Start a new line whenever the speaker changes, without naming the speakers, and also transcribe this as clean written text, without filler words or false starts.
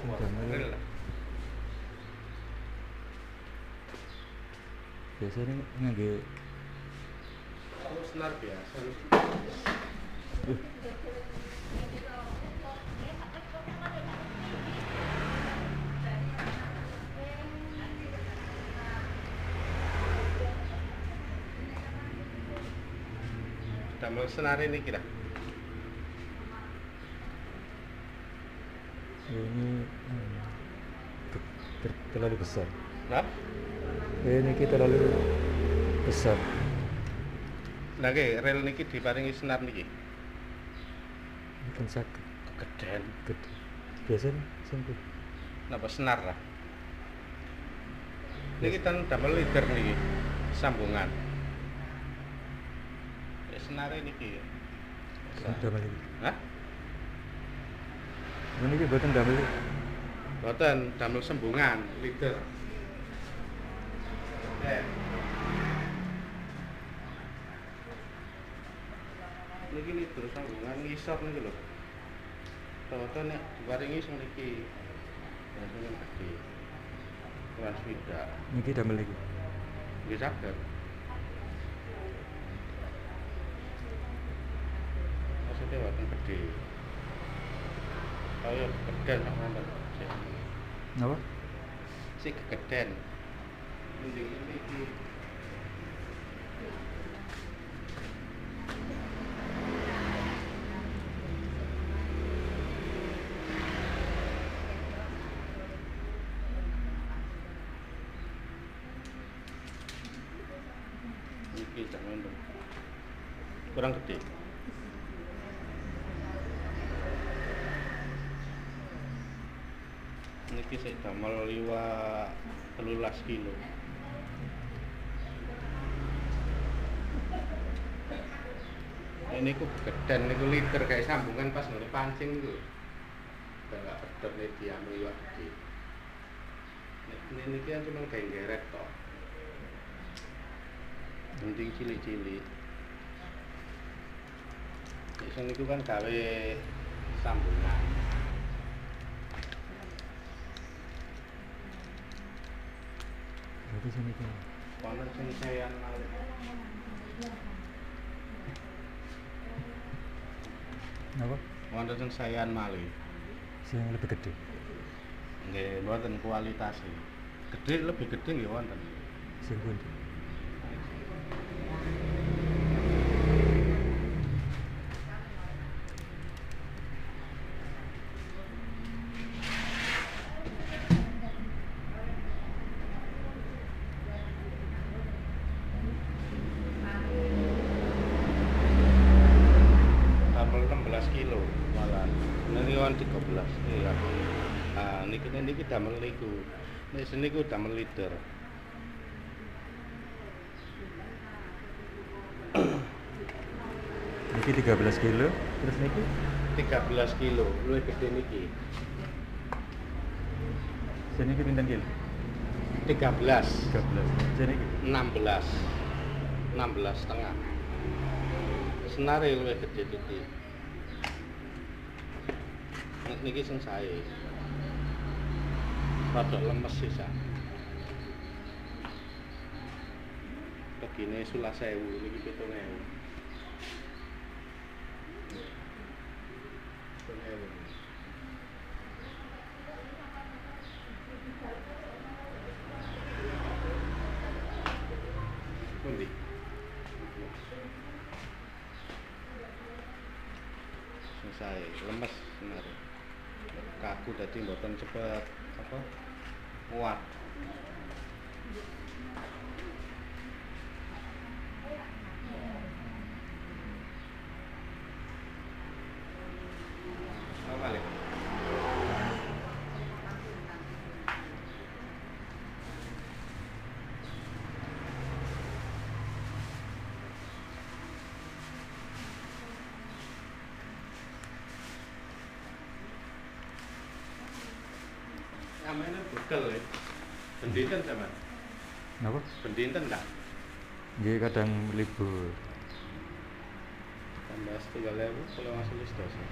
Damel biasanya ngangge
senar biasa. Damel senar ini kira.
ini terlalu besar.
Nah,
Ini kita terlalu besar.
nah rel niki diparingi senar niki.
Mungkin sakit.
Kegedean.
Gede. Biasanya sempit.
Napa senar lah. Niki tan damel leader niki. Sambungan. Senare niki.
Damel iki.
Hah?
Ini buatan damel.
Boten damel sambungan leader. Niki leader sambungan ngisor niki lho. Boten nek diparingi sing niki. Biasanya gede. Kurang swidak.
Niki damel iki.
Nggih saged. Maksudnya boten gede. Kaya kegedean sak wonten.
Napa?
Si kegedean. Mending iki. Iki sak wonten. Kurang gede. Niki sik damel liwat 13 kilo. Ini ku gedean niku liter kayak sambungan pas ngene pancing niku. Enggak pedot nek diambil liwat gede. Nek niki kan cuma kayak geret tok. Penting cilik-cilik. Iso niku kan gawe sambungan.
Berarti sini kan.
Wonten sing sayan malih.
Napa?
Wonten sing sayan malih.
Sing lebih gede.
Nggih, mboten kualitasé. Gede lebih gede nggih wonten.
Sing pundi?
Damel 16 kilo malah. Niki kan 13. Iya. Ah, niki damel niku. Nek seniku damel liter.
Niki 13 kilo, terus niki
13 kilo, luwih gede niki.
sini ki pinten kilo?
13,
13. Sini ki
16. 16 setengah. Senare luwih gede titik. Niki sing sae. Rada lemes sisa. Begini 11.000, niki 7.000. 7.000. Pundi? Selesai, lemes sebenarnya. Kaku dadi mboten cepet apa? Kuat. Apa balik? Namanya bekel ya. Bendinten sama.
napa?
Bendinten enggak?
Nggih kadang libur.
Tambah 3.000 kalau masuk list dosa.